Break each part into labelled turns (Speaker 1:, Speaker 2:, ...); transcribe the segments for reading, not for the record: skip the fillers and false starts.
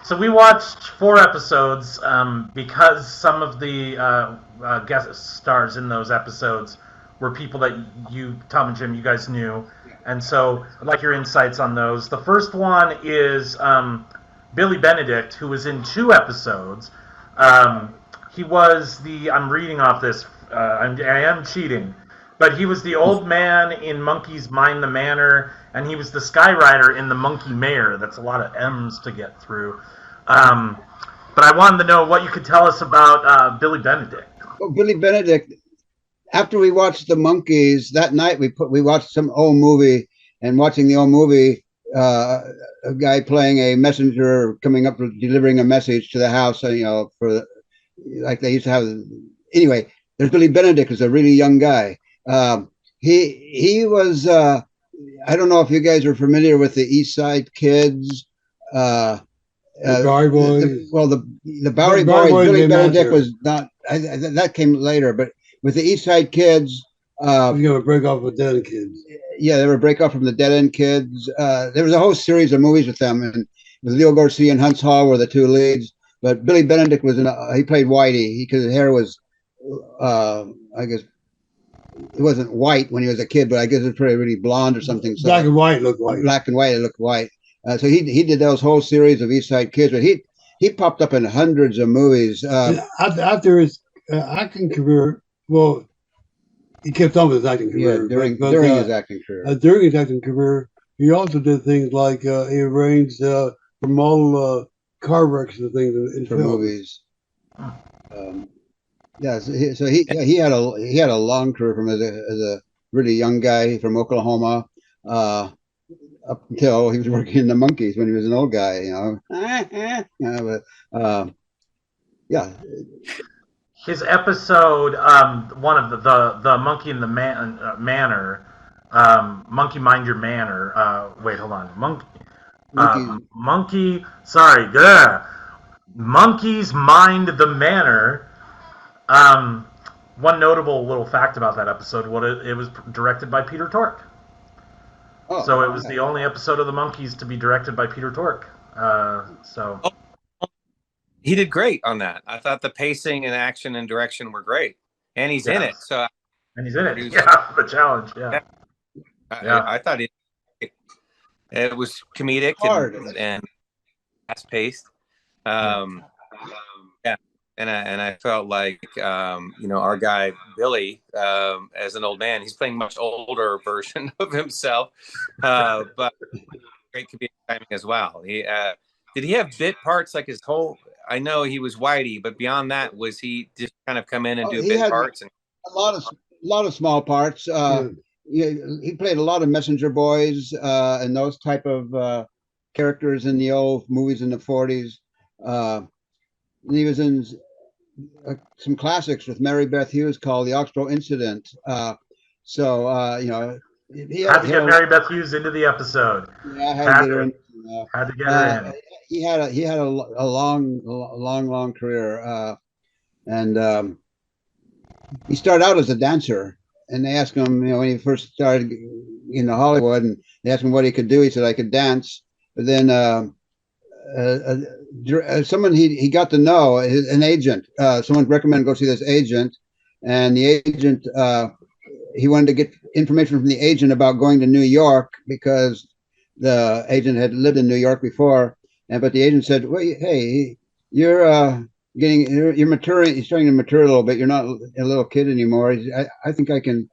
Speaker 1: So we watched 4 episodes because some of the guest stars in those episodes were people that Tom and Jim, you guys knew. And so I'd like your insights on those. The first one is Billy Benedict, who was in 2 episodes. He was I'm reading off this, I am cheating, but he was the old man in Monkees Mind the Manor, and he was the Skyrider in the Monkey Mayor. That's a lot of M's to get through. But I wanted to know what you could tell us about Billy Benedict.
Speaker 2: Well, Billy Benedict, after we watched the Monkees, that night we watched some old movie, and watching the old movie, a guy playing a messenger coming up delivering a message to the house, for like they used to have. Anyway, there's Billy Benedict, who's a really young guy. He was. I don't know if you guys are familiar with the East Side Kids.
Speaker 3: The Bowery Boys.
Speaker 2: The Bowery Boys. Billy Benedict was not. That came later, but with the East Side Kids,
Speaker 3: you're gonna break off with Dead End Kids.
Speaker 2: Yeah, they were break off from the Dead End Kids. There was a whole series of movies with them, and with Leo Garcia and Huntz Hall were the 2 leads. But Billy Benedict was he played Whitey because his hair was, I guess, it wasn't white when he was a kid, but I guess it was probably really blonde or something. So
Speaker 3: black and white looked white.
Speaker 2: Black and white, it looked white. So he did those whole series of East Side Kids, but he popped up in hundreds of movies.
Speaker 3: After his acting career, well, he kept on with his acting career.
Speaker 2: Yeah, during his acting career.
Speaker 3: During his acting career, he also did things like he arranged for model car wrecks and things in
Speaker 2: for
Speaker 3: film.
Speaker 2: movies. So he had a long career from as a really young guy from Oklahoma, up until he was working in the Monkees when he was an old guy, yeah.
Speaker 1: His episode, one of the Monkey in the Manor, Monkey Mind Your Manor. Wait, hold on, Monkey. Sorry, Monkees Mind the Manor. One notable little fact about that episode: it was directed by Peter Tork. Oh, so it was the only episode of the Monkees to be directed by Peter Tork.
Speaker 4: He did great on that. I thought the pacing and action and direction were great, and he's in it.
Speaker 1: And he's in it. Yeah, the challenge. Yeah.
Speaker 4: I thought it was comedic and fast paced. And I felt like our guy Billy, as an old man, he's playing a much older version of himself, but great comedic timing as well. Did he have bit parts like his whole? I know he was Whitey, but beyond that, was he just kind of come in and do bit parts? And
Speaker 2: a lot of small parts. He played a lot of messenger boys and those type of characters in the old movies in the 40s. He was in some classics with Mary Beth Hughes called The Oxbow Incident.
Speaker 1: He had to get Mary Beth Hughes into the episode.
Speaker 2: Yeah, had
Speaker 1: to get her in.
Speaker 2: He had a long career, and he started out as a dancer. And they asked him, when he first started in Hollywood, and they asked him what he could do. He said, "I could dance." But then someone he got to know, an agent. Someone recommended go see this agent, and the agent he wanted to get information from the agent about going to New York because the agent had lived in New York before. But the agent said, "Well, hey, you're maturing. You're starting to mature a little bit. You're not a little kid anymore. I think I can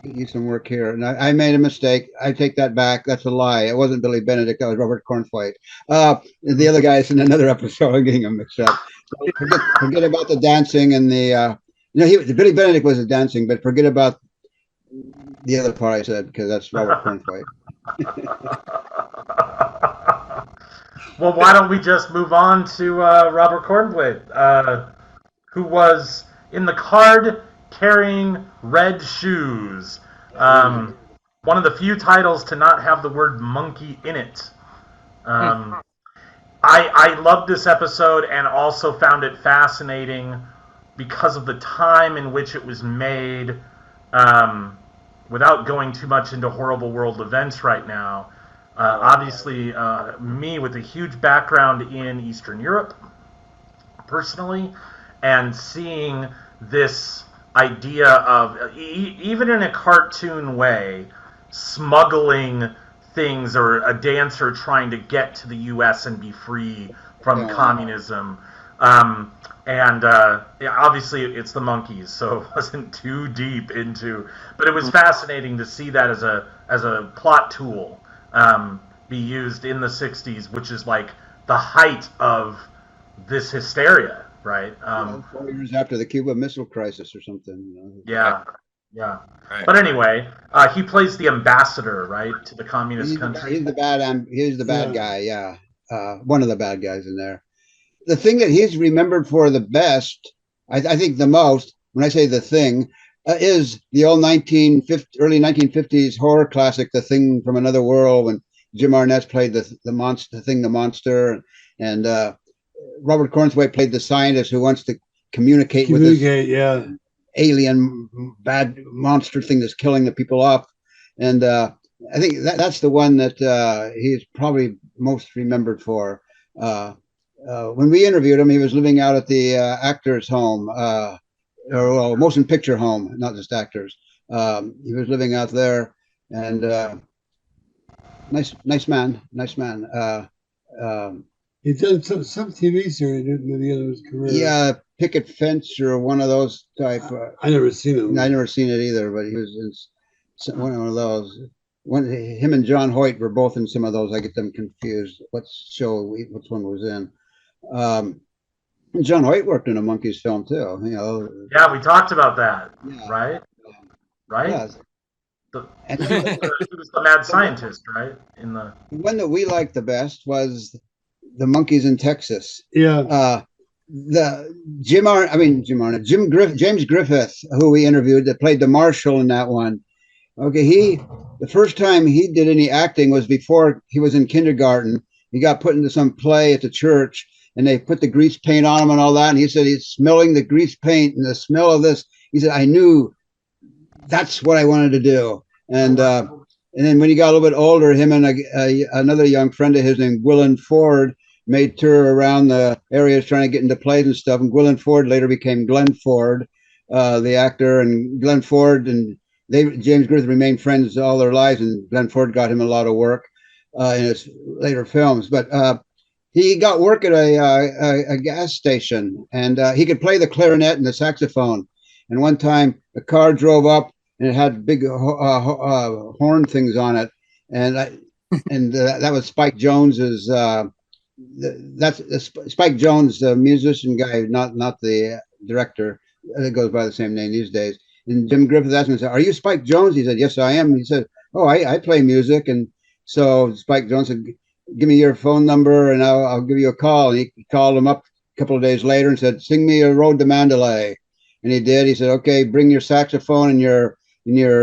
Speaker 2: get you some work here." And I made a mistake. I take that back. That's a lie. It wasn't Billy Benedict. That was Robert Cornthwaite. The other guy is in another episode. I'm getting them mixed up. Forget about the dancing and the. Billy Benedict was the dancing, but forget about the other part I said because that's Robert Cornthwaite.
Speaker 1: Well, why don't we just move on to Robert Cornthwaite, who was in the card-carrying Red Shoes, one of the few titles to not have the word monkey in it. I loved this episode and also found it fascinating because of the time in which it was made, without going too much into horrible world events right now. Obviously, me with a huge background in Eastern Europe, personally, and seeing this idea of, even in a cartoon way, smuggling things, or a dancer trying to get to the U.S. and be free from communism. Obviously it's the Monkees, so it wasn't too deep into, but it was fascinating to see that as a plot tool be used in the 60s, which is like the height of this hysteria, right?
Speaker 2: 4 years after the Cuba Missile Crisis or something.
Speaker 1: Yeah. Right. But anyway, he plays the ambassador, right, to the communist country.
Speaker 2: He's the bad guy, yeah. One of the bad guys in there. The thing that he's remembered for the best, I think the most, when I say the thing, is the old early 1950s horror classic, The Thing from Another World, when Jim Arnett played the monster, and Robert Cornthwaite played the scientist who wants to communicate with this alien bad monster thing that's killing the people off. And I think that's the one that he's probably most remembered for. When we interviewed him, he was living out at the actors' home, or motion picture home, not just actors. He was living out there, and nice man.
Speaker 3: He's done some TV series near the end of his career.
Speaker 2: Yeah, Picket Fence or one of those type.
Speaker 3: I never seen him.
Speaker 2: I never seen it either, but he was in one of those. Him and John Hoyt were both in some of those. I get them confused. Which one was in? John Hoyt worked in a Monkees film too.
Speaker 1: Yeah, we talked about that, right? Right.
Speaker 2: Yeah.
Speaker 1: He was the mad scientist, right? In the
Speaker 2: one that we liked the best was the Monkees in Texas.
Speaker 3: Yeah.
Speaker 2: James Griffith, who we interviewed, that played the marshal in that one. Okay, the first time he did any acting was before he was in kindergarten. He got put into some play at the church, and they put the grease paint on him and all that. And he said he's smelling the grease paint and the smell of this. He said, I knew that's what I wanted to do. And then when he got a little bit older, him and another young friend of his named Gwilyn Ford made tour around the areas trying to get into plays and stuff. And Gwilyn Ford later became Glenn Ford, the actor, and Glenn Ford and James Griffith remained friends all their lives, and Glenn Ford got him a lot of work in his later films. But he got work at a gas station, and he could play the clarinet and the saxophone. And one time a car drove up, and it had big horn things on it, and that was Spike Jonze's. That's Spike Jonze, the musician guy, not the director. It goes by the same name these days. And Jim Griffith asked him, "Are you Spike Jonze?" He said, "Yes, I am." He said, "Oh, I play music." And so Spike Jonze said, "Give me your phone number, and I'll give you a call." And he called him up a couple of days later and said, "Sing me a Road to Mandalay." And he did. He said, "Okay, bring your saxophone and your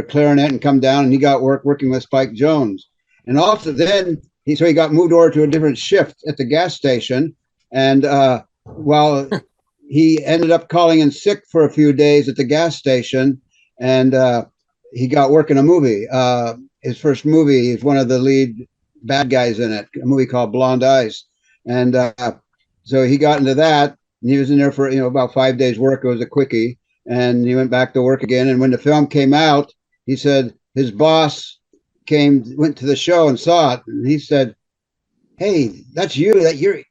Speaker 2: clarinet and come down." And he got working with Spike Jonze. And also then he got moved over to a different shift at the gas station. And while he ended up calling in sick for a few days at the gas station, and he got work in a movie. His first movie, he's one of the lead bad guys in it, a movie called Blonde Ice. And so he got into that, and he was in there for about 5 days work. It was a quickie, and he went back to work again. And when the film came out, he said his boss went to the show and saw it, and he said, "Hey, that's you.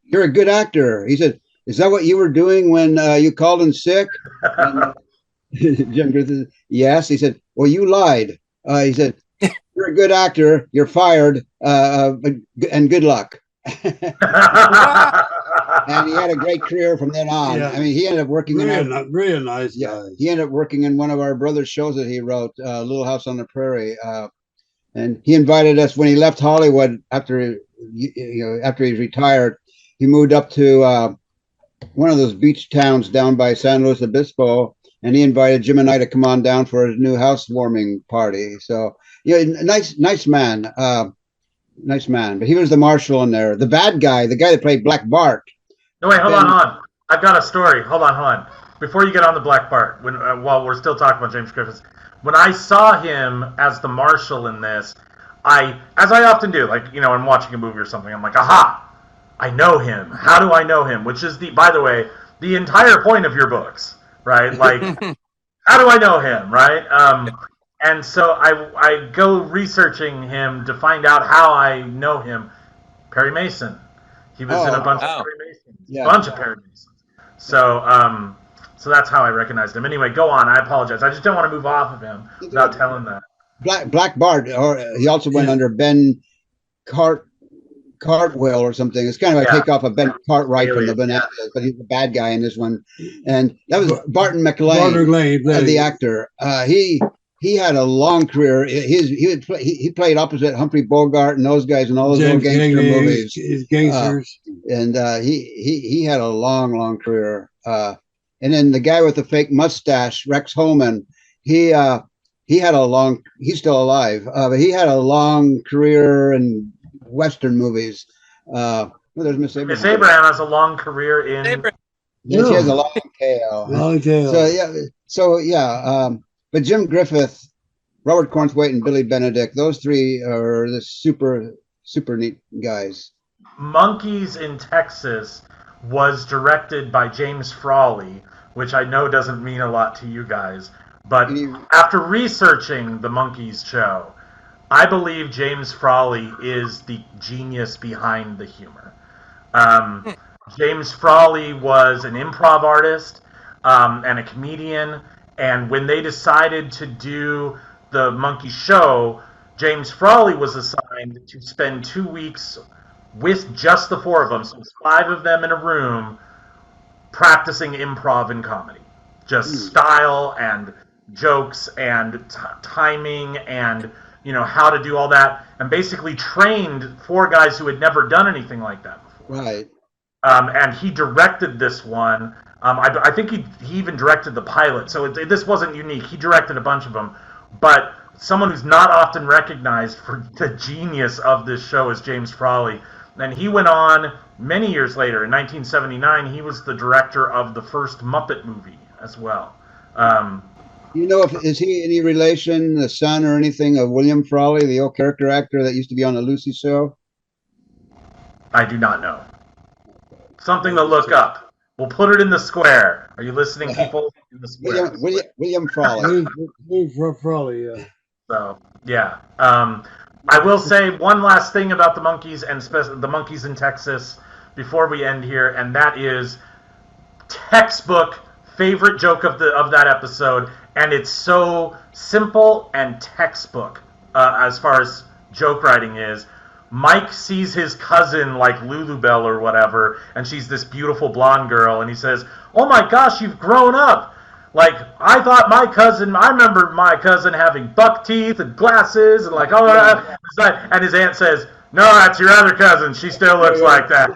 Speaker 2: You're a good actor." He said, "Is that what you were doing when you called in sick?" And Jim Griffith, yes. He said, "Well, you lied." He said, "You're a good actor. You're fired, and good luck." And he had a great career from then on. Yeah. I mean, he ended up working
Speaker 3: really nice guy.
Speaker 2: Yeah, he ended up working in one of our brother's shows that he wrote, Little House on the Prairie. And he invited us when he left Hollywood after he's retired. He moved up to one of those beach towns down by San Luis Obispo, and he invited Jim and I to come on down for his new housewarming party. So, nice man, nice man. But he was the marshal in there, the bad guy, the guy that played Black Bart.
Speaker 1: No, wait, hold on. I've got a story. Hold on. Before you get on the Black Bart, while we're still talking about James Griffith, when I saw him as the marshal in this, as I often do, like, you know, I'm watching a movie or something, I'm like, aha, I know him. How do I know him? Which is, by the way, the entire point of your books, right? Like, how do I know him, right? And so I go researching him to find out how I know him. Perry Mason. He was in a bunch of Perry Masons. Bunch of Perry Masons. So, so that's how I recognized him. Anyway, go on. I apologize. I just don't want to move off of him without telling that.
Speaker 2: Black Bart, or he also went under Ben Cartwell or something. It's kind of a takeoff of Ben Cartwright from the Bananas, but he's the bad guy in this one. And that was Barton MacLane, the actor. He had a long career. He played opposite Humphrey Bogart and those guys in all those old gangster movies.
Speaker 3: Gangsters.
Speaker 2: And he had a long career. And then the guy with the fake mustache, Rex Holman, he had a long. He's still alive, but he had a long career in Western movies. There's Miss Abraham.
Speaker 1: Miss Abraham has a long career in.
Speaker 2: Yes, she has a long tail.
Speaker 3: Long tail.
Speaker 2: So yeah. But Jim Griffith, Robert Cornthwaite, and Billy Benedict, those three are the super neat guys.
Speaker 1: Monkees in Texas was directed by James Frawley, which I know doesn't mean a lot to you guys. But after researching the Monkees show, I believe James Frawley is the genius behind the humor. James Frawley was an improv artist and a comedian, and when they decided to do the Monkees show, James Frawley was assigned to spend 2 weeks with just the four of them, so it's 5 of them in a room, practicing improv and comedy. Just style and jokes and timing and, you know, how to do all that, and basically trained 4 guys who had never done anything like that before.
Speaker 2: Right.
Speaker 1: And he directed this one. I think he even directed the pilot, so this wasn't unique. He directed a bunch of them, but someone who's not often recognized for the genius of this show is James Frawley. And he went on many years later. In 1979, he was the director of the first Muppet movie as well.
Speaker 2: You know, is he any relation, the son or anything of William Frawley, the old character actor that used to be on the Lucy show?
Speaker 1: I do not know. Something to look up. We'll put it in the square. Are you listening, people? In the square.
Speaker 2: William Frawley.
Speaker 3: William Frawley, yeah.
Speaker 1: So, yeah. I will say one last thing about the Monkees and the Monkees in Texas before we end here, and that is textbook favorite joke of that episode, and it's so simple and textbook as far as joke writing is. Mike sees his cousin like Lulubelle or whatever, and she's this beautiful blonde girl, and he says, "Oh my gosh, you've grown up. Like, I remember my cousin having buck teeth and glasses and like, oh, and his aunt says, no, that's your other cousin. She still looks like that."